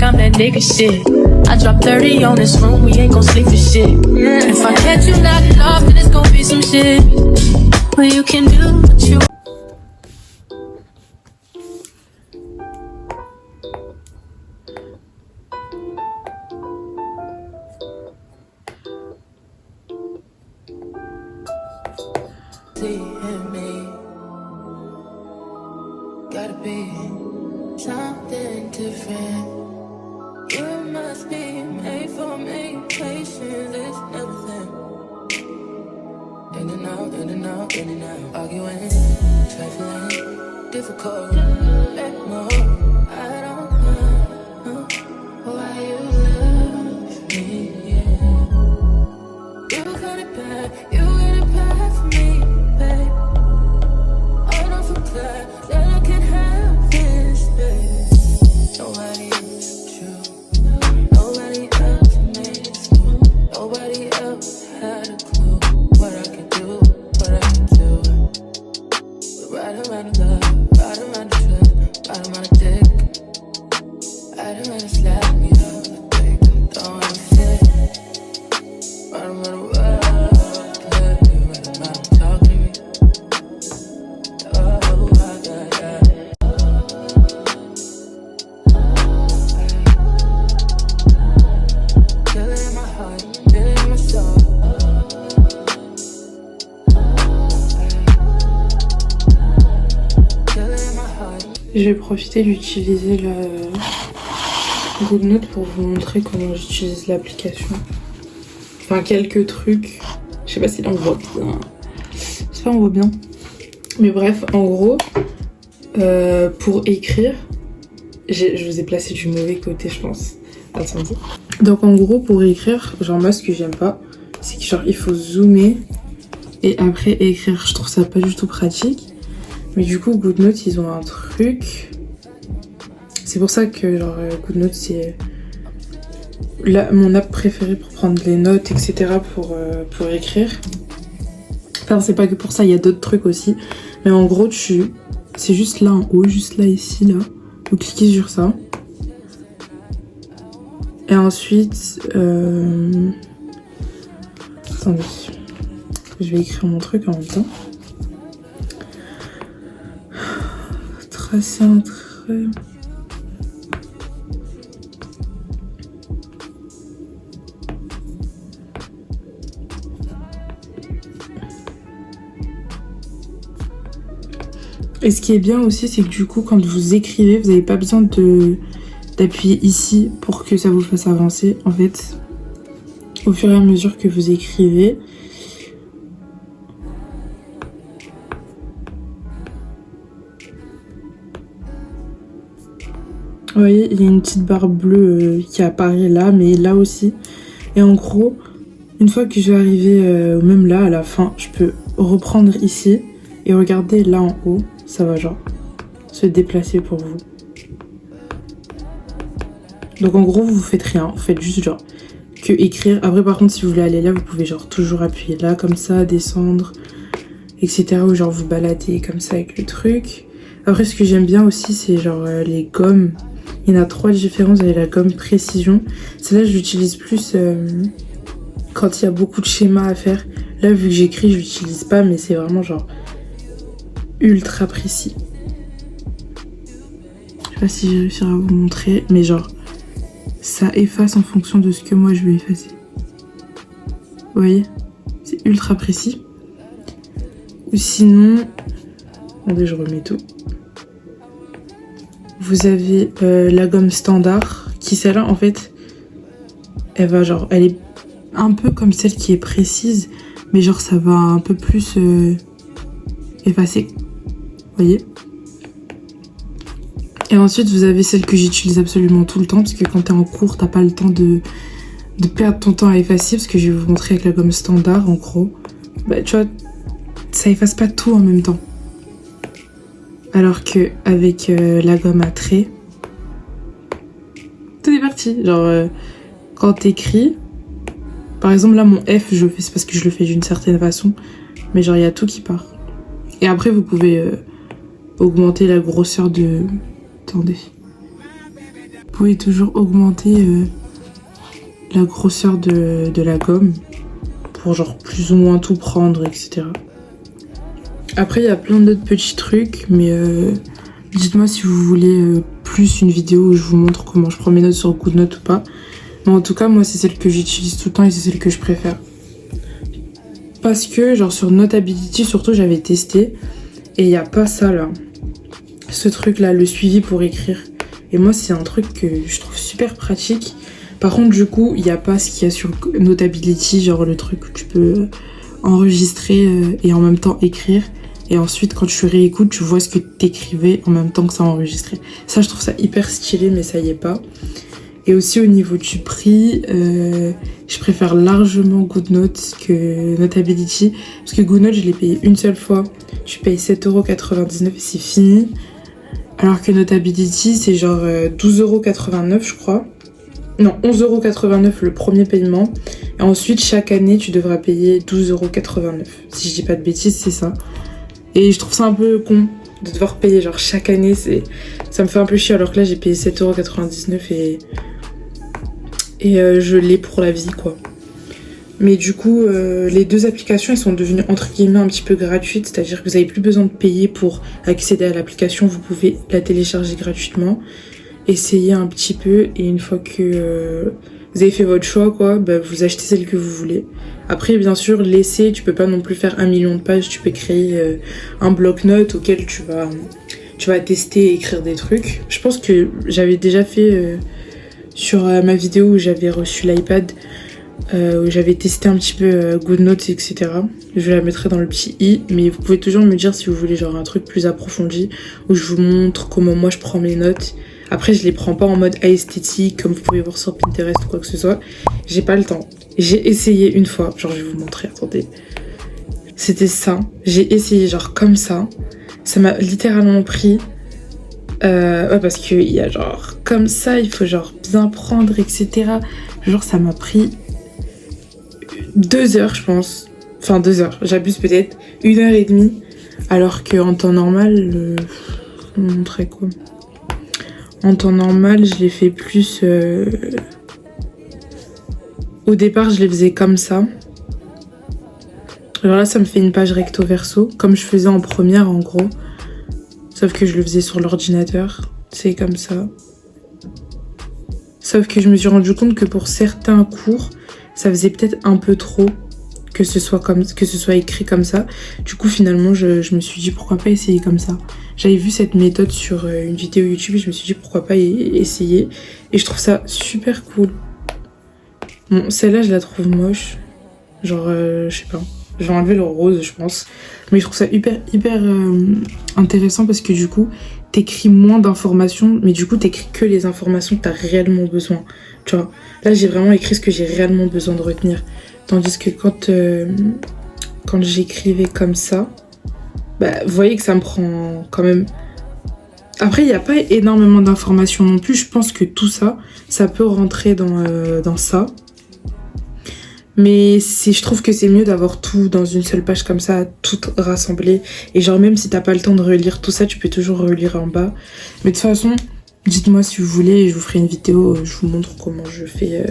I'm that nigga shit. I drop 30 on this room, we ain't gon' sleep for shit. If I catch you knocking off, then it's gon' be some shit. Well, you can do what you in me. Gotta be something different. You must be made for me. Patience is nothing. In and out, in and out, in and out. Arguing, trifling, difficult. Let more. I don't know why you love me. Yeah. You got it bad. You got it bad for me, babe. I don't forget that I can have this, babe. Nobody else true. Nobody else makes me. Nobody else had a clue what I could do, what I could do. We're riding around the love, riding around the trip, riding around the dick. Riding around the slap me up, the dick, I'm throwing a fit. Riding around the world, riding around talking to me. Oh, I got that. Feel it in my heart, feel it in my soul. Je vais profiter d'utiliser le GoodNote pour vous montrer comment j'utilise l'application. Enfin, quelques trucs. Je sais pas si là on voit bien. J'espère qu'on voit bien. Mais bref, en gros, pour écrire, je vous ai placé du mauvais côté, je pense. Attendez. Donc en gros, pour écrire, genre moi ce que j'aime pas, c'est que genre il faut zoomer et après écrire. Je trouve ça pas du tout pratique. Mais du coup, GoodNote, ils ont un truc. C'est pour ça que genre GoodNote, c'est mon app préférée pour prendre les notes, etc. pour écrire. Enfin, c'est pas que pour ça, il y a d'autres trucs aussi. Mais en gros, c'est juste là en haut, juste là, ici, là. Vous cliquez sur ça. Et ensuite... Attendez. Je vais écrire mon truc en même temps. Tracer un trait. Et ce qui est bien aussi, c'est que du coup, quand vous écrivez, vous n'avez pas besoin d'appuyer ici pour que ça vous fasse avancer. En fait, au fur et à mesure que vous écrivez, vous voyez, il y a une petite barre bleue qui apparaît là, mais là aussi. Et en gros, une fois que je vais arriver même là, à la fin, je peux reprendre ici et regarder là en haut. Ça va genre se déplacer pour vous. Donc en gros, vous faites rien. Vous faites juste genre que écrire. Après, par contre, si vous voulez aller là, vous pouvez genre toujours appuyer là, comme ça, descendre, etc. Ou genre vous balader comme ça avec le truc. Après, ce que j'aime bien aussi, c'est genre les gommes. Il y en a 3 différentes. Vous avez la gomme précision. Celle-là, je l'utilise plus quand il y a beaucoup de schémas à faire. Là, vu que j'écris, je l'utilise pas, mais c'est vraiment genre ultra précis. Je sais pas si j'ai réussi à vous montrer, mais genre ça efface en fonction de ce que moi je vais effacer. Vous voyez, c'est ultra précis. Ou sinon, attendez, je remets tout. Vous avez la gomme standard, qui celle-là en fait, elle va genre, elle est un peu comme celle qui est précise, mais genre ça va un peu plus effacer. Vous voyez? Et ensuite vous avez celle que j'utilise absolument tout le temps, parce que quand t'es en cours, t'as pas le temps de perdre ton temps à effacer, parce que je vais vous montrer avec la gomme standard en gros. Bah tu vois, ça efface pas tout en même temps. Alors que avec la gomme à trait, tout est parti. Genre quand t'écris, par exemple là mon F, je le fais, c'est parce que je le fais d'une certaine façon, mais genre il y a tout qui part. Et après vous pouvez augmenter la grosseur de... Attendez. Vous pouvez toujours augmenter la grosseur de la gomme pour genre plus ou moins tout prendre, etc. Après, il y a plein d'autres petits trucs, mais dites-moi si vous voulez plus une vidéo où je vous montre comment je prends mes notes sur GoodNotes ou pas. Mais en tout cas, moi, c'est celle que j'utilise tout le temps et c'est celle que je préfère. Parce que, genre, sur Notability, surtout, j'avais testé et il n'y a pas ça, là. Ce truc-là, le suivi pour écrire. Et moi, c'est un truc que je trouve super pratique. Par contre, du coup, il n'y a pas ce qu'il y a sur Notability, genre le truc où tu peux enregistrer et en même temps écrire. Et ensuite, quand tu réécoutes, tu vois ce que t'écrivais en même temps que ça enregistrait. Ça, je trouve ça hyper stylé, mais ça y est pas. Et aussi, au niveau du prix, je préfère largement GoodNotes que Notability. Parce que GoodNotes, je l'ai payé une seule fois. Tu payes 7,99€ et c'est fini. Alors que Notability, c'est genre 12,89€, je crois. Non, 11,89€ le premier paiement. Et ensuite, chaque année, tu devras payer 12,89€. Si je dis pas de bêtises, c'est ça. Et je trouve ça un peu con de devoir payer genre chaque année. Ça me fait un peu chier alors que là, j'ai payé 7,99€ et je l'ai pour la vie, quoi. Mais du coup, les deux applications, elles sont devenues entre guillemets un petit peu gratuites. C'est-à-dire que vous n'avez plus besoin de payer pour accéder à l'application. Vous pouvez la télécharger gratuitement. Essayer un petit peu et une fois que vous avez fait votre choix, quoi, bah, vous achetez celle que vous voulez. Après, bien sûr, l'essai, tu peux pas non plus faire 1 million de pages. Tu peux créer un bloc-notes auquel tu vas tester et écrire des trucs. Je pense que j'avais déjà fait sur ma vidéo où j'avais reçu l'iPad, où j'avais testé un petit peu GoodNotes, etc. Je la mettrai dans le petit i, mais vous pouvez toujours me dire si vous voulez genre un truc plus approfondi où je vous montre comment moi je prends mes notes. Après, je les prends pas en mode esthétique comme vous pouvez voir sur Pinterest ou quoi que ce soit. J'ai pas le temps. J'ai essayé une fois, genre je vais vous montrer, attendez. C'était ça. J'ai essayé genre comme ça. Ça m'a littéralement pris. Ouais, parce qu'il y a genre comme ça, il faut genre bien prendre, etc. Genre ça m'a pris 2 heures, je pense. Enfin 2 heures, j'abuse peut-être. 1h30. Alors qu'en temps normal, je vous montrerai quoi. En temps normal, je l'ai fait plus... Au départ, je les faisais comme ça. Alors là, ça me fait une page recto verso, comme je faisais en première, en gros. Sauf que je le faisais sur l'ordinateur. C'est comme ça. Sauf que je me suis rendu compte que pour certains cours, ça faisait peut-être un peu trop que ce soit écrit comme ça. Du coup, finalement, je me suis dit pourquoi pas essayer comme ça. J'avais vu cette méthode sur une vidéo YouTube et je me suis dit pourquoi pas essayer. Et je trouve ça super cool. Bon, celle-là, je la trouve moche. Genre, je sais pas. Je vais enlever le rose, je pense. Mais je trouve ça hyper intéressant parce que du coup, t'écris moins d'informations, mais du coup, t'écris que les informations que t'as réellement besoin. Tu vois, là, j'ai vraiment écrit ce que j'ai réellement besoin de retenir. Tandis que quand j'écrivais comme ça, bah, vous voyez que ça me prend quand même... Après, il n'y a pas énormément d'informations non plus. Je pense que tout ça, ça peut rentrer dans ça. Mais je trouve que c'est mieux d'avoir tout dans une seule page comme ça, tout rassemblé. Et genre, même si t'as pas le temps de relire tout ça, tu peux toujours relire en bas. Mais de toute façon, dites-moi si vous voulez et je vous ferai une vidéo. Je vous montre comment je fais...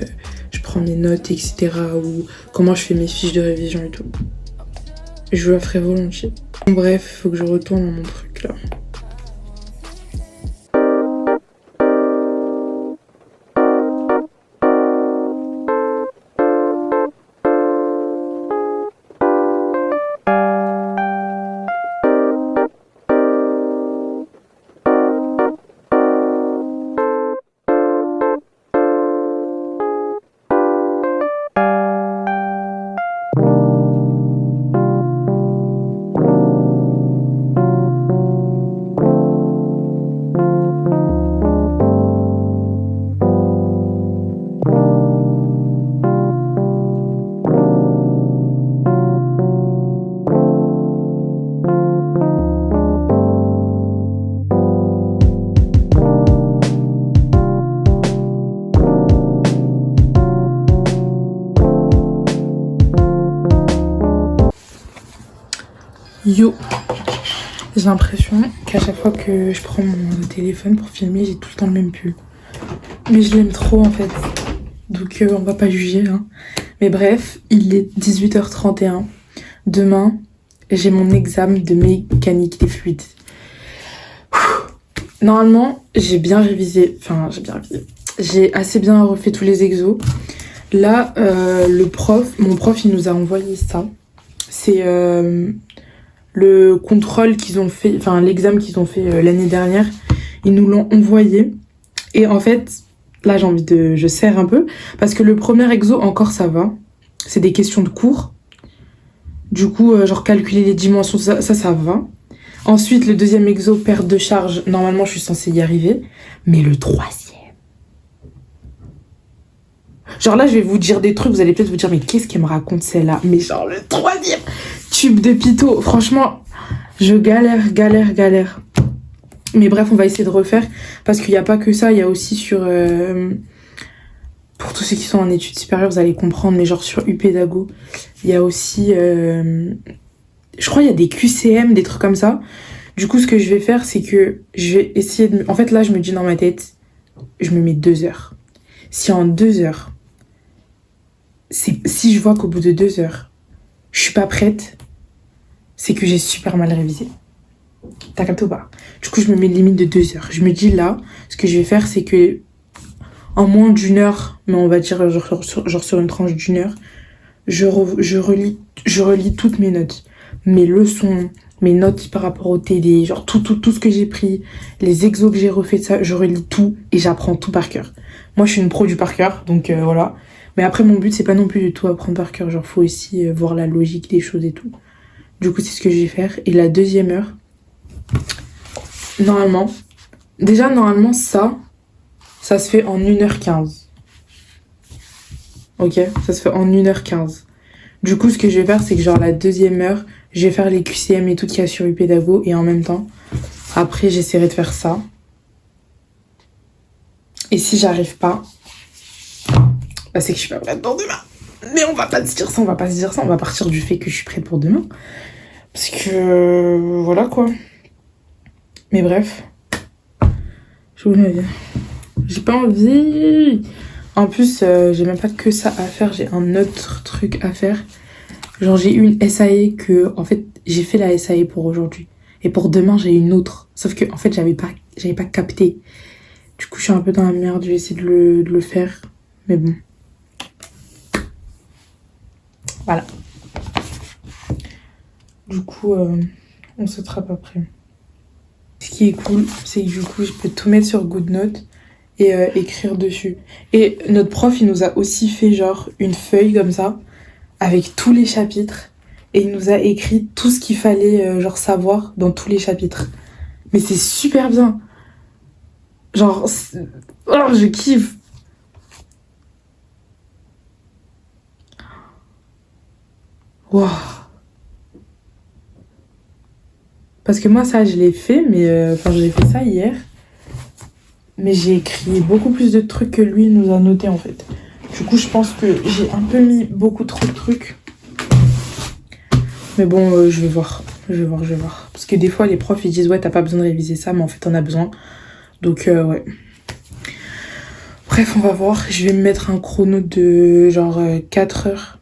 je prends mes notes, etc. Ou comment je fais mes fiches de révision et tout. Je vous la ferai volontiers. Bon, bref, faut que je retourne dans mon truc là. Yo, j'ai l'impression qu'à chaque fois que je prends mon téléphone pour filmer, j'ai tout le temps le même pull. Mais je l'aime trop en fait. Donc on va pas juger. Hein. Mais bref, il est 18h31. Demain, j'ai mon examen de mécanique des fluides. Normalement, j'ai bien révisé. Enfin, j'ai bien révisé. J'ai assez bien refait tous les exos. Là, mon prof, il nous a envoyé ça. C'est le contrôle qu'ils ont fait, enfin l'examen qu'ils ont fait l'année dernière. Ils nous l'ont envoyé. Et en fait, là, je serre un peu. Parce que le premier exo, encore, ça va. C'est des questions de cours. Du coup, genre calculer les dimensions, ça va. Ensuite, le deuxième exo, perte de charge. Normalement, je suis censée y arriver. Mais le troisième... Genre là, je vais vous dire des trucs, vous allez peut-être vous dire, mais qu'est-ce qu'elle me raconte celle-là? Mais genre le troisième tube de Pito, franchement, je galère. Mais bref, on va essayer de refaire, parce qu'il n'y a pas que ça, il y a aussi sur... pour tous ceux qui sont en études supérieures, vous allez comprendre, mais genre sur UPédago, il y a aussi... je crois qu'il y a des QCM, des trucs comme ça. Du coup, ce que je vais faire, c'est que je vais essayer de... En fait, là, je me dis dans ma tête, je me mets 2 heures. Si en 2 heures, si je vois qu'au bout de 2 heures, je suis pas prête, c'est que j'ai super mal révisé. T'as capté ou pas? Du coup, je me mets une limite de 2 heures. Je me dis là, ce que je vais faire, c'est que en moins d'1 heure, mais on va dire genre sur une tranche d'1 heure, je relis toutes mes notes. Mes leçons, mes notes par rapport au TD, genre tout ce que j'ai pris, les exos que j'ai refait, ça, je relis tout et j'apprends tout par cœur. Moi, je suis une pro du par cœur, donc voilà. Mais après, mon but, c'est pas non plus du tout apprendre par cœur. Genre, faut aussi voir la logique des choses et tout. Du coup, c'est ce que je vais faire. Et la deuxième heure, normalement, ça se fait en 1h15. Ok? Ça se fait en 1h15. Du coup, ce que je vais faire, c'est que genre la deuxième heure, je vais faire les QCM et tout qu'il y a sur UPédago. Et en même temps, après, j'essaierai de faire ça. Et si j'arrive pas, bah c'est que je suis pas prête pour demain. Mais on va pas se dire ça, on va partir du fait que je suis prête pour demain. Parce que... voilà quoi. Mais bref. J'ai pas envie. En plus, j'ai même pas que ça à faire, j'ai un autre truc à faire. Genre j'ai eu une SAE que... En fait, j'ai fait la SAE pour aujourd'hui. Et pour demain, j'ai une autre. Sauf que en fait, j'avais pas capté. Du coup, je suis un peu dans la merde, je vais essayer de le faire. Mais bon. Voilà. Du coup, on se trappe après. Ce qui est cool, c'est que du coup, je peux tout mettre sur GoodNote et écrire dessus. Et notre prof, il nous a aussi fait genre une feuille comme ça, avec tous les chapitres. Et il nous a écrit tout ce qu'il fallait genre savoir dans tous les chapitres. Mais c'est super bien. Genre, oh, je kiffe. Waouh. Parce que moi, ça, je l'ai fait, mais... Enfin, j'ai fait ça hier. Mais j'ai écrit beaucoup plus de trucs que lui nous a noté, en fait. Du coup, je pense que j'ai un peu mis beaucoup trop de trucs. Mais bon, je vais voir. Parce que des fois, les profs, ils disent « Ouais, t'as pas besoin de réviser ça, mais en fait, t'en as besoin. » Donc, ouais. Bref, on va voir. Je vais me mettre un chrono de genre 4 heures.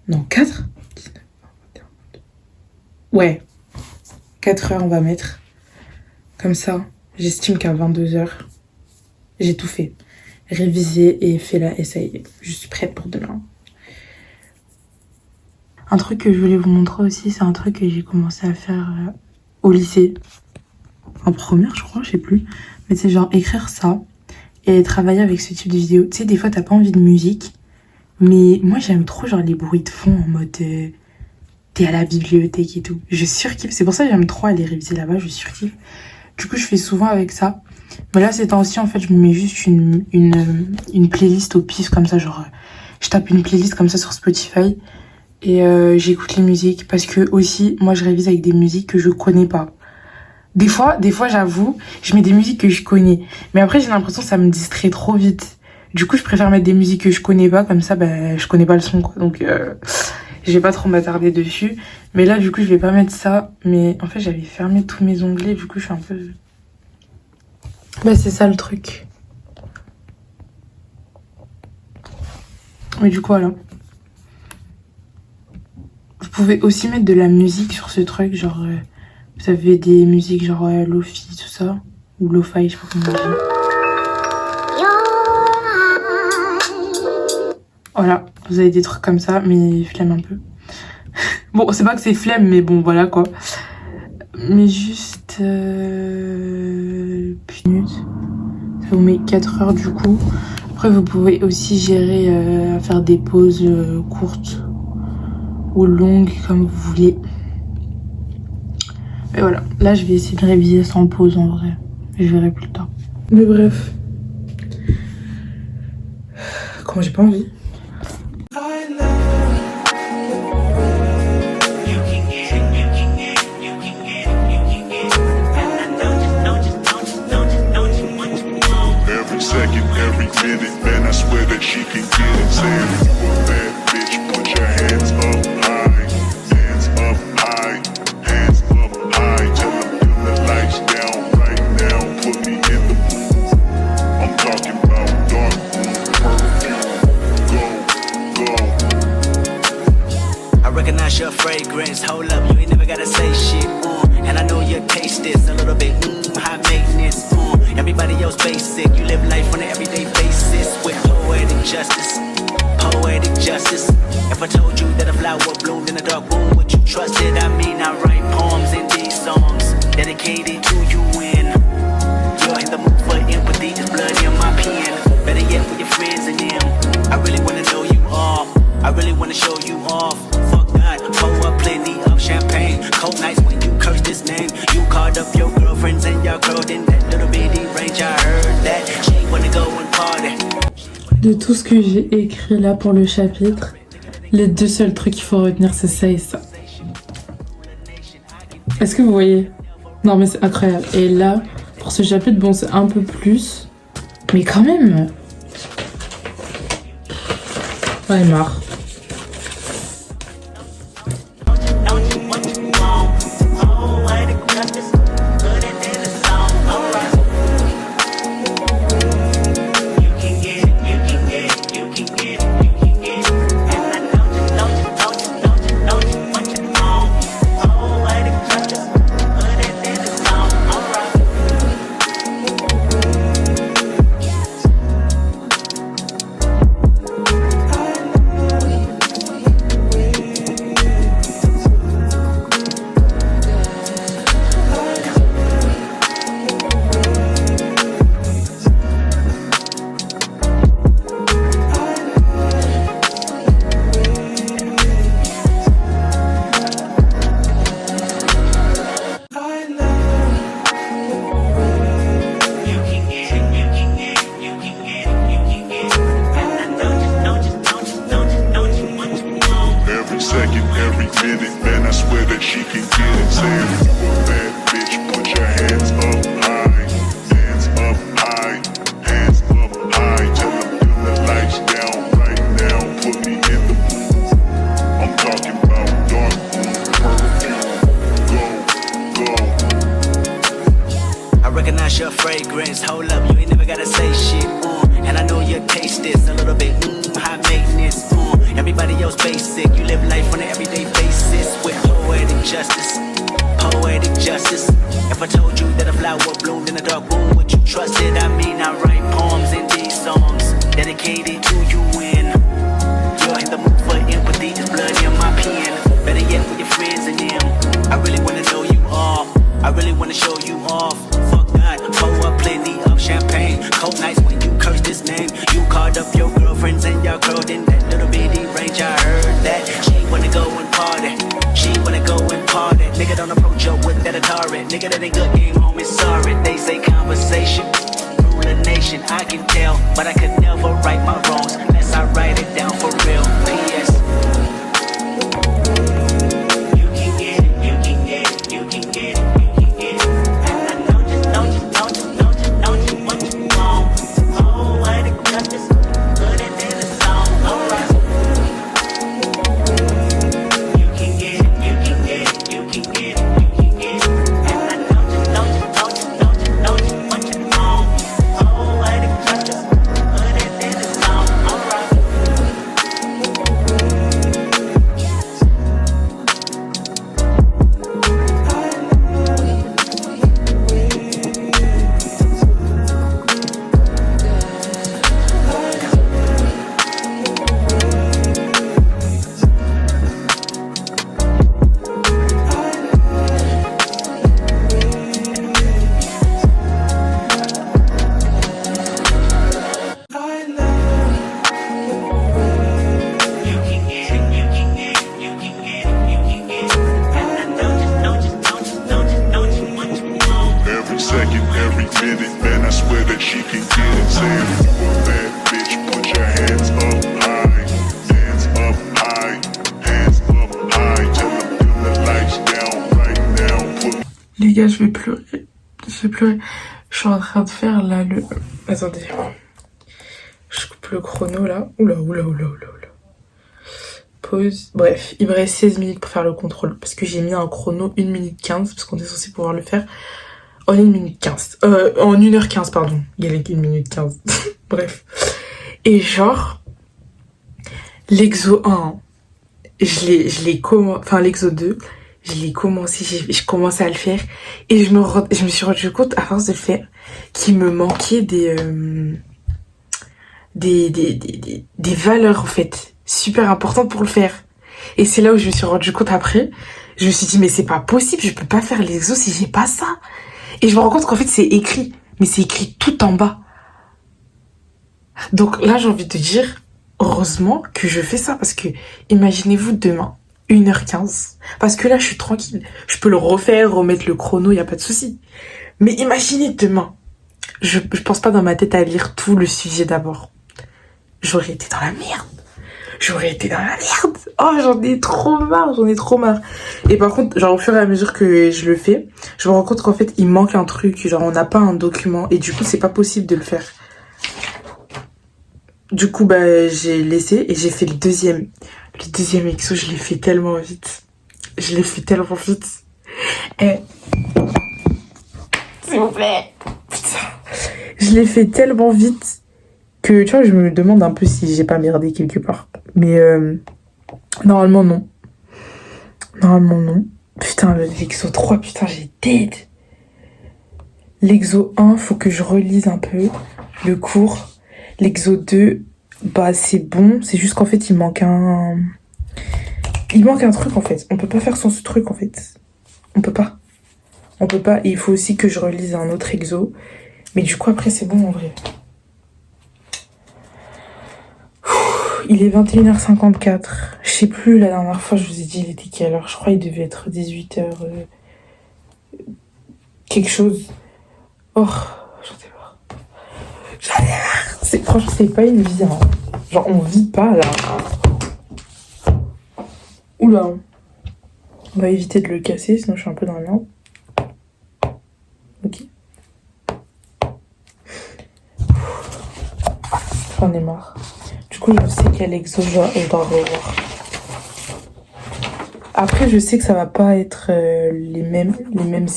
Non, 4 ? 19, 21, 22. Ouais. 4 heures, on va mettre. Comme ça, j'estime qu'à 22 heures, j'ai tout fait. Révisé et fait la SAE. Je suis prête pour demain. Un truc que je voulais vous montrer aussi, c'est un truc que j'ai commencé à faire au lycée. En première, je crois, je sais plus. Mais c'est genre écrire ça et travailler avec ce type de vidéo. Tu sais, des fois, t'as pas envie de musique. Mais moi, j'aime trop genre les bruits de fond en mode... t'es à la bibliothèque et tout. Je surkiffe. C'est pour ça que j'aime trop aller réviser là-bas. Je surkiffe. Du coup, je fais souvent avec ça. Mais là, ces temps-ci, en fait, je me mets juste une playlist au pif comme ça. Genre, je tape une playlist comme ça sur Spotify. Et j'écoute les musiques. Parce que aussi, moi, je révise avec des musiques que je connais pas. Des fois, j'avoue, je mets des musiques que je connais. Mais après, j'ai l'impression que ça me distrait trop vite. Du coup, je préfère mettre des musiques que je connais pas. Comme ça, bah, je connais pas le son, quoi. Donc, je vais pas trop m'attarder dessus. Mais là, du coup, je vais pas mettre ça. Mais en fait, j'avais fermé tous mes onglets. Du coup, je suis un peu... Bah, c'est ça le truc. Mais du coup, voilà. Vous pouvez aussi mettre de la musique sur ce truc, genre... vous avez des musiques genre Lofi, tout ça. Ou Lo-Fi, je sais pas comment on dit. Voilà, vous avez des trucs comme ça, mais flemme un peu. Bon, c'est pas que c'est flemme, mais bon, voilà quoi. Mais juste... minutes. Ça vous met 4 heures du coup. Après, vous pouvez aussi gérer à faire des pauses courtes ou longues, comme vous voulez. Et voilà, là je vais essayer de réviser sans pause en vrai. Je verrai plus tard. Mais bref. Quand j'ai pas envie. Every second, every minute, man, I swear that she can get it. Saying if you a bad bitch, put your hands up high, hands up high, hands up high. Tell them dim the lights down right now, put me in the mood. I'm talking about dark room perfume. Go, go. I recognize your fragrance. Hold up, you ain't never gotta say shit. And I know your taste is a little bit high maintenance. Everybody else basic. You live life on an everyday basis with poetic justice. Poetic justice. If I told you that a flower bloomed in a dark room, would you trust it? I mean, I write poems in these songs dedicated to you when you're in the mood for empathy. There's blood in my pen. Better yet, with your friends and them. I really wanna know you all. I really wanna show you off. Fuck God, pour up plenty of champagne. Cold nights when you curse this name. You called up your girlfriends and y'all curled in that little bitty range. I heard that she wanna go and party. De tout ce que j'ai écrit là pour le chapitre, les deux seuls trucs qu'il faut retenir, c'est ça et ça. Est-ce que vous voyez? Non mais c'est incroyable. Et là, pour ce chapitre, bon c'est un peu plus, mais quand même. J'en ai marre. gars, je vais pleurer. Je vais pleurer. Je suis en train de faire là le... Attendez. Je coupe le chrono là. Oula. Pause. Bref, il me reste 16 minutes pour faire le contrôle. Parce que j'ai mis un chrono 1 minute 15. Parce qu'on est censé pouvoir le faire en 1 minute 15. En 1h15, pardon. Il y a 1 minute 15. Bref. Et genre, l'exo 1, je l'ai commencé, enfin l'exo 2, je l'ai commencé, j'ai commencé à le faire. Et je me suis rendu compte, à force de le faire, qu'il me manquait des valeurs, en fait, super importantes pour le faire. Et c'est là où je me suis rendu compte après. Je me suis dit, mais c'est pas possible, je peux pas faire l'exo si j'ai pas ça. Et je me rends compte qu'en fait, c'est écrit. Mais c'est écrit tout en bas. Donc là, j'ai envie de dire, heureusement que je fais ça. Parce que, imaginez-vous demain, 1h15. Parce que là, je suis tranquille. Je peux le refaire, remettre le chrono, y a pas de souci. Mais imaginez demain. Je pense pas dans ma tête à lire tout le sujet d'abord. J'aurais été dans la merde. Oh, j'en ai trop marre. Et par contre, genre, au fur et à mesure que je le fais, je me rends compte qu'en fait, il manque un truc. Genre, on n'a pas un document. Et du coup, c'est pas possible de le faire. Du coup, bah, j'ai laissé et j'ai fait le deuxième. Le deuxième exo, je l'ai fait tellement vite. Et... S'il vous plaît. Putain. Je l'ai fait tellement vite que, tu vois, je me demande un peu si j'ai pas merdé quelque part. Mais, normalement, non. Putain, l'exo 3, putain, j'ai dead. L'exo 1, faut que je relise un peu le cours. L'exo 2, bah c'est bon, c'est juste qu'en fait il manque un truc en fait. On peut pas faire sans ce truc en fait. On peut pas. Et il faut aussi que je relise un autre exo. Mais du coup après c'est bon en vrai. Il est 21h54. Je sais plus, la dernière fois je vous ai dit il était quelle heure. Je crois qu'il devait être 18h quelque chose. Oh, j'en ai marre. Franchement, c'est pas une vie, hein. Genre, on vit pas, là. Oula. On va éviter de le casser, sinon je suis un peu dans la merde. Ok. J'en ai marre. Du coup, je sais quel exo je dois revoir. Après, je sais que ça va pas être les mêmes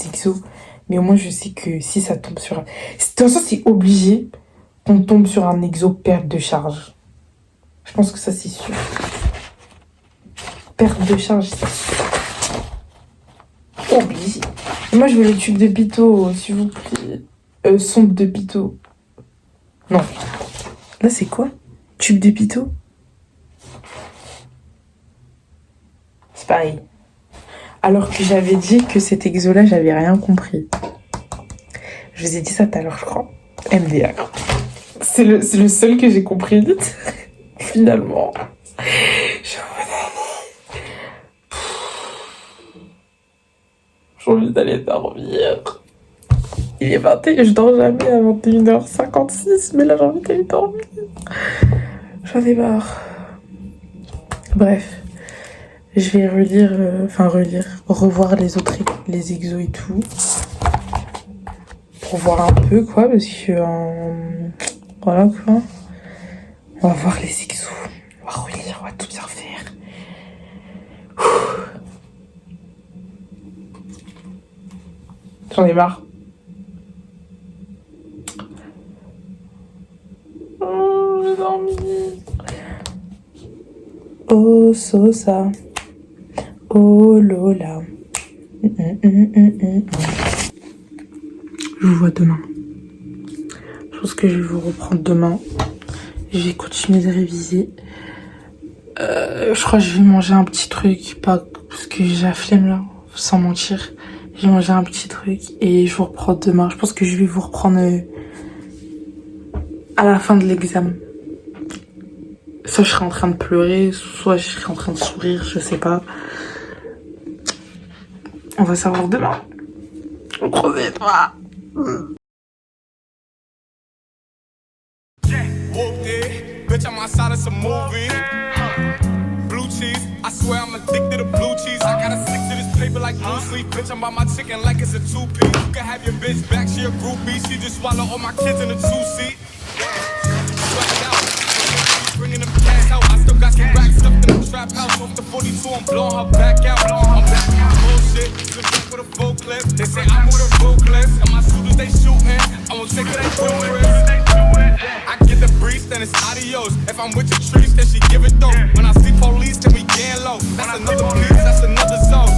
exos. Mais au moins, je sais que si ça tombe sur... De toute façon, c'est obligé qu'on tombe sur un exo perte de charge. Je pense que ça, c'est sûr. Perte de charge, c'est sûr. Obligé. Moi, je veux les tubes de Pito, s'il vous plaît. Sonde de Pito. Non. Là, c'est quoi? Tube de Pito? C'est pareil. Alors que j'avais dit que cet exo-là, j'avais rien compris. Je vous ai dit ça tout à l'heure, je crois. MDR. C'est le seul que j'ai compris vite. Finalement. J'ai envie d'aller dormir. Il est 21h, je dors jamais à 21h56, mais là j'ai envie d'aller dormir. J'en ai marre. Bref. Je vais revoir les exos et tout. Pour voir un peu, quoi, parce que... voilà, quoi. On va voir les exos. On va relire, on va tout bien faire. J'en ai marre. Oh, j'ai dormi. Oh, Sosa. Oh, Lola. Je vous vois demain. Je pense que je vais vous reprendre demain. Je vais continuer de réviser. Je crois que je vais manger un petit truc. Pas parce que j'ai la flemme là, sans mentir. Je vais manger un petit truc et je vous reprends demain. Je pense que je vais vous reprendre à la fin de l'examen. Soit je serai en train de pleurer, soit je serai en train de sourire, je sais pas. On va savoir demain. On croise les doigts. Bitch, I'm outside of some movie. Blue cheese, I swear I'm addicted to blue cheese. I gotta stick to this paper. paper like blue sleep. Bitch, I'm by my chicken like it's a two-piece. You can have your bitch back, she a groupie. She just swallow all my kids in a two-seat. Sweat out. Bringing them cash out. I still got some racks stuffed in the trap house. Off the 42, I'm blowing her back out. I'm back out. Bullshit. Just back with a full clip. They say I'm with a full clip. And my shooters, they shooting. I won't take it, they do it. I get the breeze, then it's adios. If I'm with your trees, then she give it though. When I see police, then we gang low. That's another piece, that's another zone.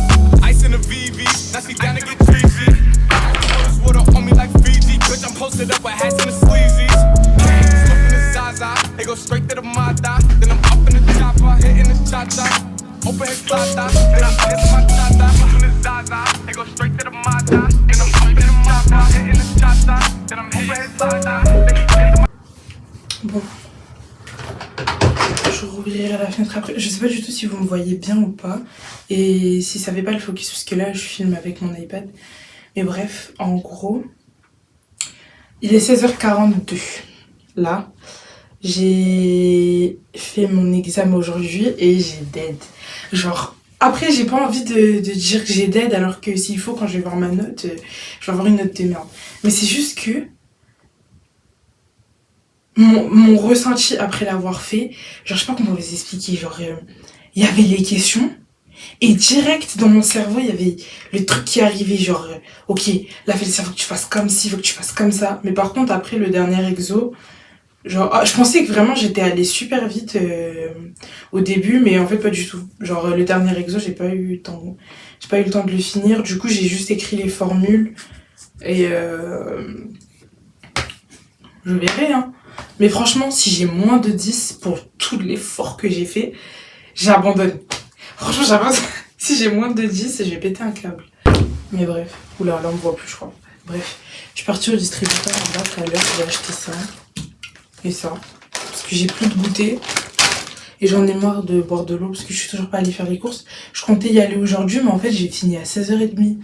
Ice in the VV, now she down to get treachy. Notice water on me like Fiji. Bitch, I'm posted up with hats and the sleazies. Smoking the Zaza, they go straight to the Mata. Then I'm up in the chopper, hitting the cha-cha. Open his plata, then I'm kissing my tata. Smoking the Zaza, they go straight to the Mata. Then I'm up in the chopper, hitting the cha-cha. Then I'm open his plata, then he kissing my. Bon. Je rouvrirai la fenêtre après. Je sais pas du tout si vous me voyez bien ou pas. Et si ça fait pas le focus, parce que là je filme avec mon iPad. Mais bref, en gros, il est 16h42. Là, j'ai fait mon examen aujourd'hui et j'ai dead. Genre, après j'ai pas envie de dire que j'ai dead alors que s'il faut, quand je vais voir ma note, je vais avoir une note de merde. Mais c'est juste que mon ressenti après l'avoir fait, genre je sais pas comment vous expliquer, genre il y avait les questions et direct dans mon cerveau il y avait le truc qui arrivait, genre ok, là Félicia, faut que tu fasses comme ci, faut que tu fasses comme ça. Mais par contre après le dernier exo, genre je pensais que vraiment j'étais allée super vite au début, mais en fait pas du tout. Genre le dernier exo j'ai pas eu le temps de le finir, du coup j'ai juste écrit les formules et je verrai hein. Mais franchement, si j'ai moins de 10 pour tout l'effort que j'ai fait, j'abandonne. Franchement, j'abandonne. Si j'ai moins de 10, je vais péter un câble. Mais bref. Oula, là on me voit plus, je crois. Bref. Je suis partie au distributeur en bas tout à l'heure. J'ai acheté ça. Et ça. Parce que j'ai plus de goûter. Et j'en ai marre de boire de l'eau parce que je suis toujours pas allée faire les courses. Je comptais y aller aujourd'hui, mais en fait, j'ai fini à 16h30.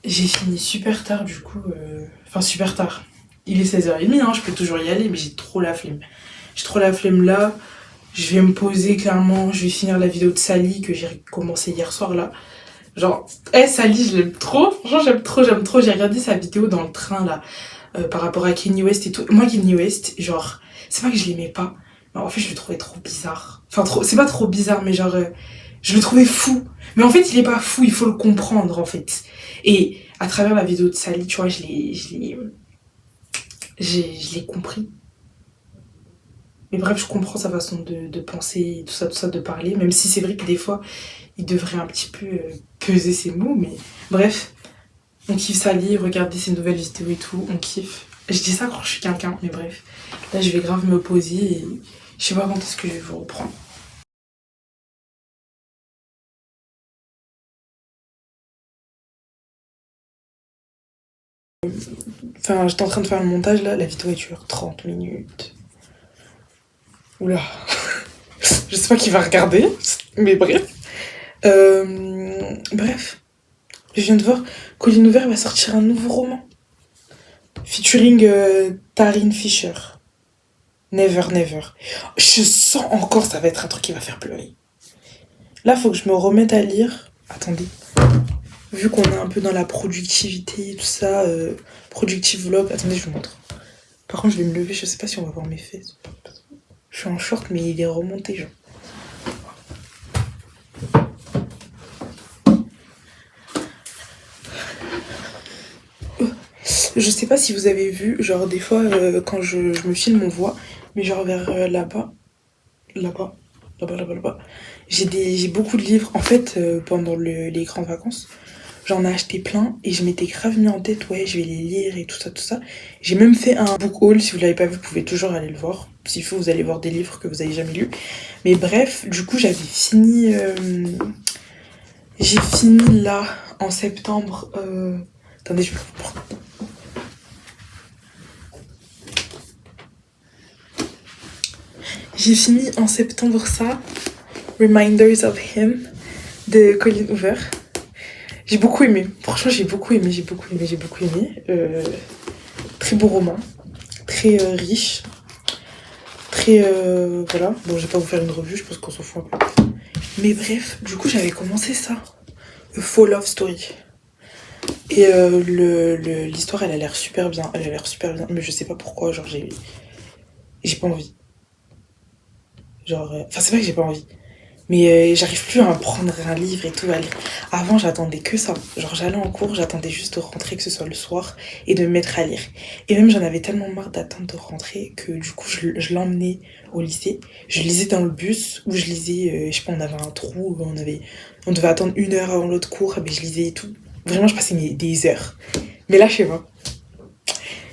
J'ai fini super tard, du coup. Enfin, super tard. Il est 16h30, hein, je peux toujours y aller, mais j'ai trop la flemme. J'ai trop la flemme là. Je vais me poser clairement. Je vais finir la vidéo de Sally que j'ai commencé hier soir là. Genre, Sally, je l'aime trop. Franchement, j'aime trop. J'ai regardé sa vidéo dans le train là, par rapport à Kanye West et tout. Moi, Kanye West, genre, c'est pas que je l'aimais pas. Mais en fait, je le trouvais trop bizarre. Enfin, c'est pas trop bizarre, mais genre, je le trouvais fou. Mais en fait, il est pas fou, il faut le comprendre en fait. Et à travers la vidéo de Sally, tu vois, je l'ai compris. Mais bref, je comprends sa façon de penser, tout ça, de parler. Même si c'est vrai que des fois, il devrait un petit peu peser ses mots. Mais bref, on kiffe Sally, regarder ses nouvelles vidéos et tout, on kiffe. Je dis ça quand je suis quelqu'un, mais bref. Là, je vais grave me poser et je sais pas quand est-ce que je vais vous reprendre. Enfin, j'étais en train de faire le montage là, la vidéo dure 30 minutes. Oula. Je sais pas qui va regarder, mais bref. Bref. Je viens de voir Colin Hoover va sortir un nouveau roman. Featuring Taryn Fisher. Never, never. Je sens encore, ça va être un truc qui va faire pleurer. Là, faut que je me remette à lire. Attendez. Vu qu'on est un peu dans la productivité, tout ça, productive vlog. Attendez, je vous montre. Par contre, je vais me lever, je sais pas si on va voir mes fesses. Je suis en short, mais il est remonté, genre. Je sais pas si vous avez vu, genre des fois, quand je me filme, on voit, mais genre vers là-bas, j'ai beaucoup de livres. En fait, pendant les grandes vacances, j'en ai acheté plein et je m'étais grave mis en tête, ouais, je vais les lire et tout ça. J'ai même fait un book haul, si vous l'avez pas vu, vous pouvez toujours aller le voir. S'il faut, vous allez voir des livres que vous avez jamais lus. Mais bref, du coup, j'avais fini... j'ai fini là, en septembre... Attendez, je vais vous prendre. J'ai fini en septembre ça, Reminders of Him, de Colin Hoover. J'ai beaucoup aimé, franchement j'ai beaucoup aimé. Très beau roman, très riche, très voilà. Bon, je vais pas vous faire une revue, je pense qu'on s'en fout un peu. Mais bref, du coup j'avais commencé ça. A Faux Love Story. Et l'histoire, elle a l'air super bien. Elle a l'air super bien. Mais je sais pas pourquoi, genre, j'ai pas envie. Genre, enfin, c'est pas que j'ai pas envie. Mais j'arrive plus à prendre un livre et tout, à lire. Avant, j'attendais que ça. Genre, j'allais en cours, j'attendais juste de rentrer, que ce soit le soir, et de me mettre à lire. Et même, j'en avais tellement marre d'attendre de rentrer que du coup, je l'emmenais au lycée. Je lisais dans le bus, où je lisais, je sais pas, on avait un trou, on devait attendre 1 heure avant l'autre cours, et ben je lisais et tout. Vraiment, je passais des heures. Mais là, je sais pas.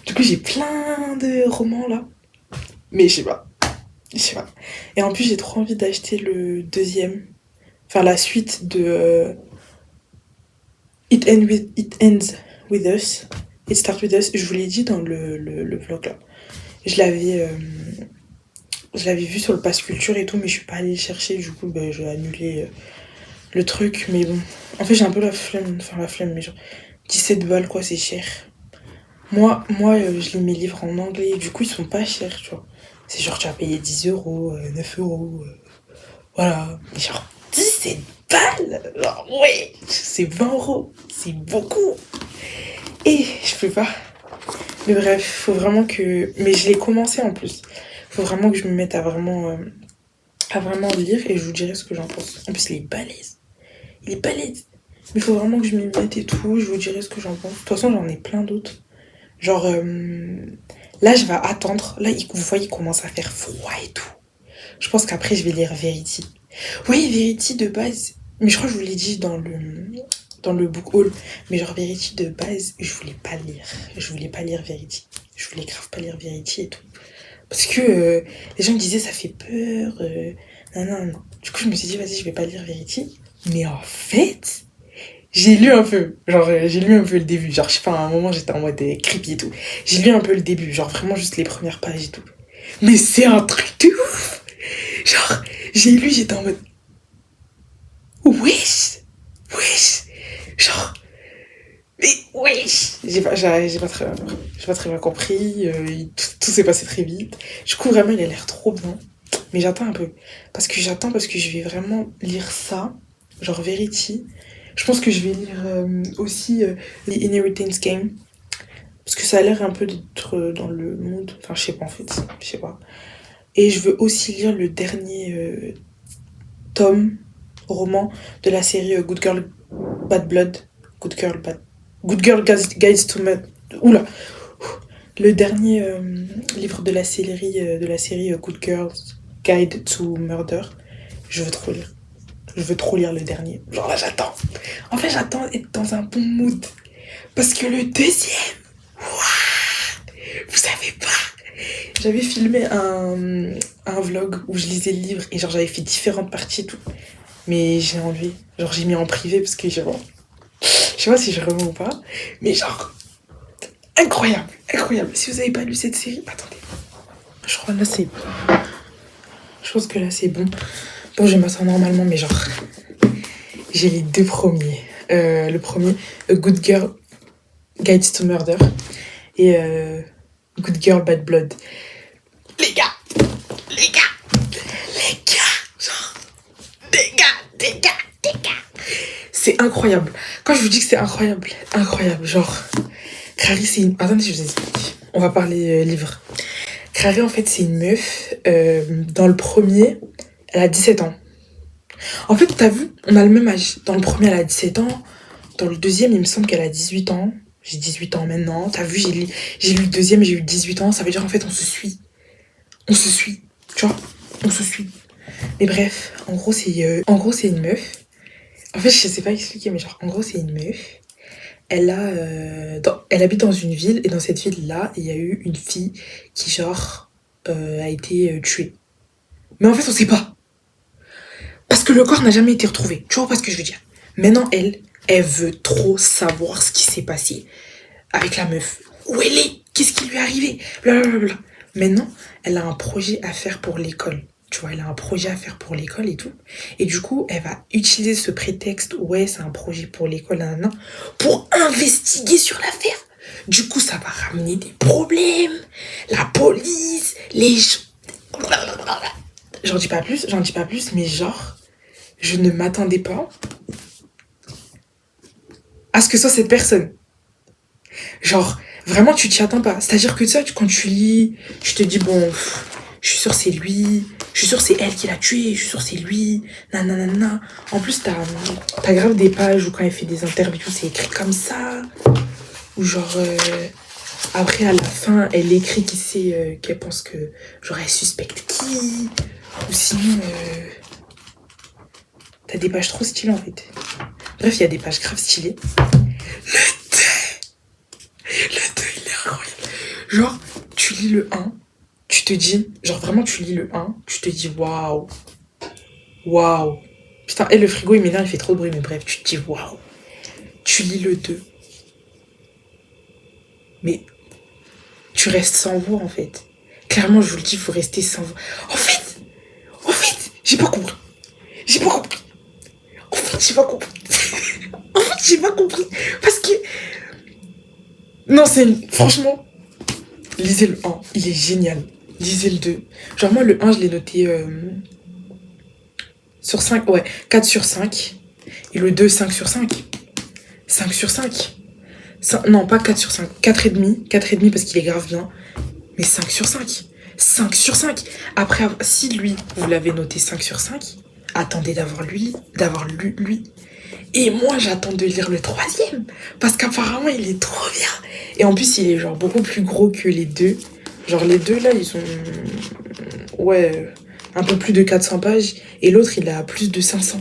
Du coup, j'ai plein de romans là. Mais je sais pas. Je sais pas. Et en plus, j'ai trop envie d'acheter le deuxième. Enfin, la suite de It Ends With Us. It Starts With Us. Je vous l'ai dit dans le vlog là. Je l'avais vu sur le Pass Culture et tout, mais je suis pas allée le chercher. Du coup, ben, j'ai annulé le truc. Mais bon. En fait, j'ai un peu la flemme. Enfin, la flemme, mais genre 17 balles, quoi, c'est cher. Moi, je lis mes livres en anglais. Du coup, ils sont pas chers, tu vois. C'est genre, tu vas payer 10 euros, 9 euros. Voilà. Mais genre, 17 balles. Genre, ouais, c'est 20 euros. C'est beaucoup. Et je peux pas. Mais bref, faut vraiment que. Mais je l'ai commencé en plus. Faut vraiment que je me mette à vraiment lire et je vous dirai ce que j'en pense. En plus, il est balèze. Il est balèze. Mais faut vraiment que je m'y mette et tout. Je vous dirai ce que j'en pense. De toute façon, j'en ai plein d'autres. Genre, là, je vais attendre. Là, vous voyez, il commence à faire froid et tout. Je pense qu'après, je vais lire Verity. Oui, Verity de base. Mais je crois que je vous l'ai dit dans le book haul. Mais genre, Verity de base, je voulais pas lire. Je voulais pas lire Verity. Je voulais grave pas lire Verity et tout. Parce que les gens me disaient, ça fait peur. Non. Du coup, je me suis dit, vas-y, je vais pas lire Verity. Mais en fait... J'ai lu un peu, genre j'ai lu un peu le début, genre je sais pas, à un moment j'étais en mode creepy et tout. J'ai lu un peu le début, genre vraiment juste les premières pages et tout. Mais c'est un truc de ouf. Genre, j'ai lu, j'étais en mode wesh. Genre, mais wesh. J'ai pas très bien compris, tout s'est passé très vite. Du coup vraiment il a l'air trop bien. Mais j'attends un peu. Parce que je vais vraiment lire ça, genre Verity. Je pense que je vais lire aussi The Inheritance Game. Parce que ça a l'air un peu d'être dans le monde. Enfin, je sais pas en fait. Je sais pas. Et je veux aussi lire le dernier roman de la série Good Girl, Bad Blood. Good Girl Guides to Murder. Oula! Le dernier livre de la série Good Girls Guide to Murder. Je veux trop lire. Je veux trop lire le dernier. Genre là, j'attends. En fait, j'attends être dans un bon mood. Parce que le deuxième... Ouah, vous savez pas. J'avais filmé un vlog où je lisais le livre. Et genre, j'avais fait différentes parties et tout. Mais j'ai enlevé. Genre, j'ai mis en privé parce que je sais pas si je remets ou pas. Mais genre... Incroyable. Si vous avez pas lu cette série... Attendez. Je crois là, c'est... Je pense que là, c'est bon. Bon, je vais m'asseoir normalement, mais genre... J'ai les 2 premiers. Le premier, A Good Girl Guides to Murder. Et Good Girl Bad Blood. Les gars. Genre... Des gars. C'est incroyable. Quand je vous dis que c'est incroyable. Genre... Crary, c'est une... Attendez, je vous explique. On va parler livre. Crary, en fait, c'est une meuf. Dans le premier... Elle a 17 ans. En fait, t'as vu, on a le même âge. Dans le premier, elle a 17 ans. Dans le deuxième, il me semble qu'elle a 18 ans. J'ai 18 ans maintenant. T'as vu, j'ai lu le deuxième, j'ai eu 18 ans. Ça veut dire, en fait, on se suit. Tu vois, on se suit. Mais bref, en gros, c'est une meuf. En fait, je sais pas expliquer, mais genre, en gros, c'est une meuf. Elle habite dans une ville. Et dans cette ville-là, il y a eu une fille qui, genre, a été tuée. Mais en fait, on sait pas. Parce que le corps n'a jamais été retrouvé. Tu vois pas ce que je veux dire? Maintenant, elle veut trop savoir ce qui s'est passé avec la meuf. Où elle est? Qu'est-ce qui lui est arrivé? Blablabla. Maintenant, elle a un projet à faire pour l'école. Tu vois, elle a un projet à faire pour l'école et tout. Et du coup, elle va utiliser ce prétexte, ouais, c'est un projet pour l'école, nanana, pour investiguer sur l'affaire. Du coup, ça va ramener des problèmes. La police, les gens... J'en dis pas plus, mais genre, je ne m'attendais pas que ce soit cette personne. Genre, vraiment, tu t'y attends pas. C'est-à-dire que ça, quand tu lis, tu te dis, bon, je suis sûre c'est lui, je suis sûre c'est elle qui l'a tué, je suis sûre c'est lui, nanana. En plus, t'as grave des pages où quand elle fait des interviews, c'est écrit comme ça. Ou genre, après, à la fin, elle écrit qu'elle pense que, genre, elle suspecte qui. Ou sinon, t'as des pages trop stylées, en fait. Bref, il y a des pages grave stylées. Le 2, il est incroyable. Genre, tu lis le 1, tu te dis... Genre, vraiment, tu lis le 1, tu te dis, waouh. Waouh. Putain, et le frigo, il m'énerve, il fait trop de bruit, mais bref, tu te dis, waouh. Tu lis le 2. Mais tu restes sans voix, en fait. Clairement, je vous le dis, il faut rester sans voix. En fait, j'ai pas compris. En fait, j'ai pas compris. Parce que... Non, franchement, lisez le 1, il est génial. Lisez le 2. Genre, moi, le 1, je l'ai noté sur 5. Ouais, 4 sur 5. Et le 2, 5 sur 5. 5 sur 5. Non, pas 4 sur 5. 4,5. 4,5 parce qu'il est grave bien. Mais 5 sur 5. 5 sur 5. Après, si lui, vous l'avez noté 5 sur 5, attendez d'avoir lu lui. Et moi, j'attends de lire le 3e. Parce qu'apparemment, il est trop bien. Et en plus, il est genre beaucoup plus gros que les 2. Genre, les 2, là, ils sont... Ouais, un peu plus de 400 pages. Et l'autre, il a plus de 500.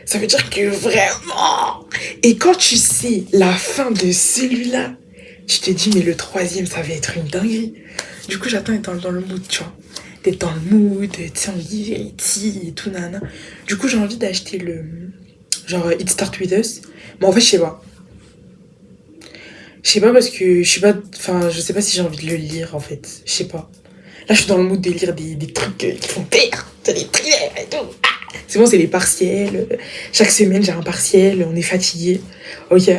Ça veut dire que vraiment... Et quand tu sais la fin de celui-là, tu te dis, mais le 3e, ça va être une dinguerie. Du coup, j'attends d'être dans le mood, tu vois. D'être dans le mood, tu sais, on dit vérité et tout, nana. Du coup, j'ai envie d'acheter le... Genre, It Start With Us. Mais en fait, je sais pas. Je sais pas parce que je sais pas... Enfin, je sais pas si j'ai envie de le lire, en fait. Je sais pas. Là, je suis dans le mood de lire des trucs qui font peur. Des thrillers et tout. Ah, c'est bon, c'est les partiels. Chaque semaine, j'ai un partiel. On est fatigué. Ok.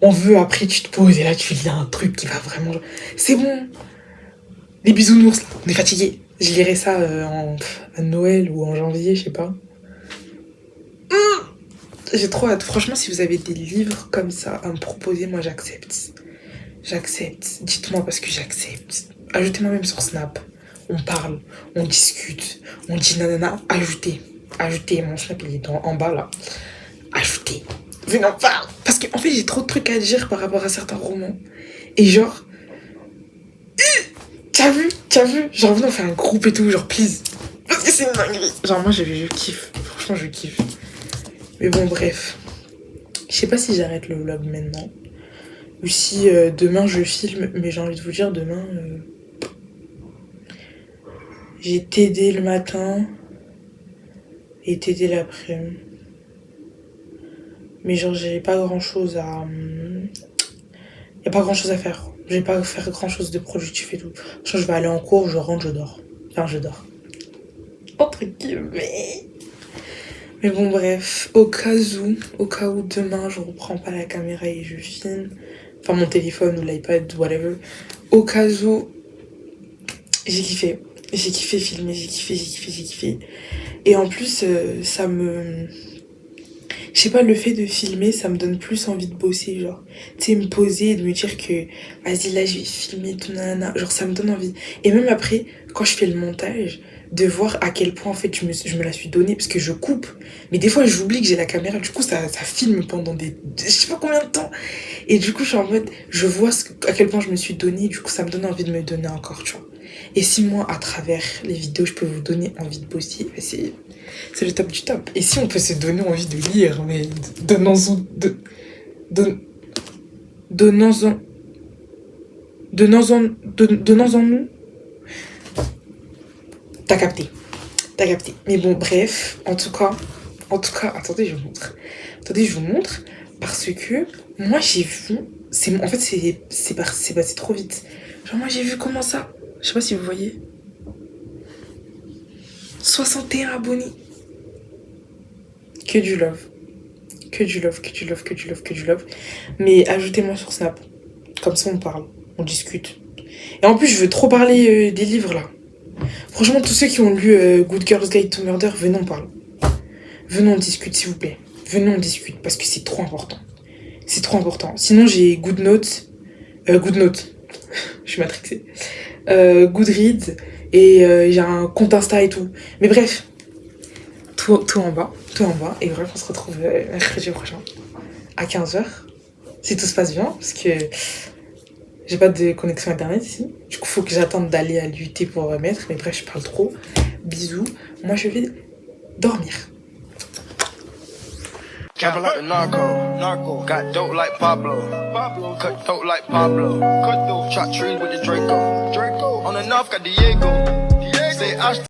On veut, après, tu te poses et là, tu lis un truc qui va vraiment... C'est bon. Les bisounours, là. On est fatigué. Je lirai ça à Noël ou en janvier, je sais pas. J'ai trop hâte. Franchement, si vous avez des livres comme ça à me proposer, moi j'accepte. J'accepte. Dites-moi parce que j'accepte. Ajoutez-moi même sur Snap. On parle, on discute, on dit nanana. Ajoutez. Mon Snap il est en bas là. Ajoutez. Venez en parler. Parce qu'en fait, j'ai trop de trucs à dire par rapport à certains romans. Et genre... T'as vu? Genre, venez on fait un groupe et tout, genre, please. Parce que c'est une dinguerie. Genre, moi, je kiffe. Franchement, je kiffe. Mais bon, bref. Je sais pas si j'arrête le vlog maintenant. Ou si demain, je filme. Mais j'ai envie de vous dire, demain... J'ai TD le matin. Et TD l'après-midi. Mais genre, j'ai pas grand-chose à... Y a pas grand-chose à faire. Je vais pas faire grand-chose de productif et tout. Je vais aller en cours, je rentre, je dors. Enfin, je dors. Entre guillemets. Mais bon, bref. Au cas où demain, je reprends pas la caméra et je filme. Enfin, mon téléphone ou l'iPad, whatever. Au cas où, j'ai kiffé. J'ai kiffé filmer, j'ai kiffé. Et en plus, ça me... Je sais pas, le fait de filmer, ça me donne plus envie de bosser, genre. Tu sais, me poser et de me dire que, vas-y, là, je vais filmer, tout, nanana. Genre, ça me donne envie. Et même après, quand je fais le montage, de voir à quel point, en fait, je me la suis donnée, parce que je coupe. Mais des fois, j'oublie que j'ai la caméra, du coup, ça filme pendant je sais pas combien de temps. Et du coup, je suis en mode, je vois à quel point je me suis donnée, du coup, ça me donne envie de me donner encore, tu vois. Et si moi, à travers les vidéos, je peux vous donner envie de bosser, c'est le top du top. Et si on peut se donner envie de lire, mais donnons-en nous. T'as capté. Mais bon, bref, en tout cas, attendez, je vous montre. Parce que moi, j'ai vu... En fait, c'est passé trop vite. Genre, moi, j'ai vu comment ça... Je sais pas si vous voyez. 61 abonnés. Que du love. Mais ajoutez-moi sur Snap. Comme ça, on parle. On discute. Et en plus, je veux trop parler des livres, là. Franchement, tous ceux qui ont lu Good Girls Guide to Murder, venez, on parle. Venez, on discute, s'il vous plaît. Venez, on discute, parce que c'est trop important. C'est trop important. Sinon, j'ai Goodnote. Je suis matrixée. Goodreads. Et j'ai un compte Insta et tout. Mais bref, tout en bas. Et bref, on se retrouve mercredi prochain à 15h. Si tout se passe bien, parce que j'ai pas de connexion internet ici. Du coup, faut que j'attende d'aller à l'UT pour remettre. Mais bref, je parle trop. Bisous. Moi, je vais dormir. Travel like the narco. Got dope like Pablo. Cut throat like Pablo. Chop trees with the Draco. On the north got Diego. Say I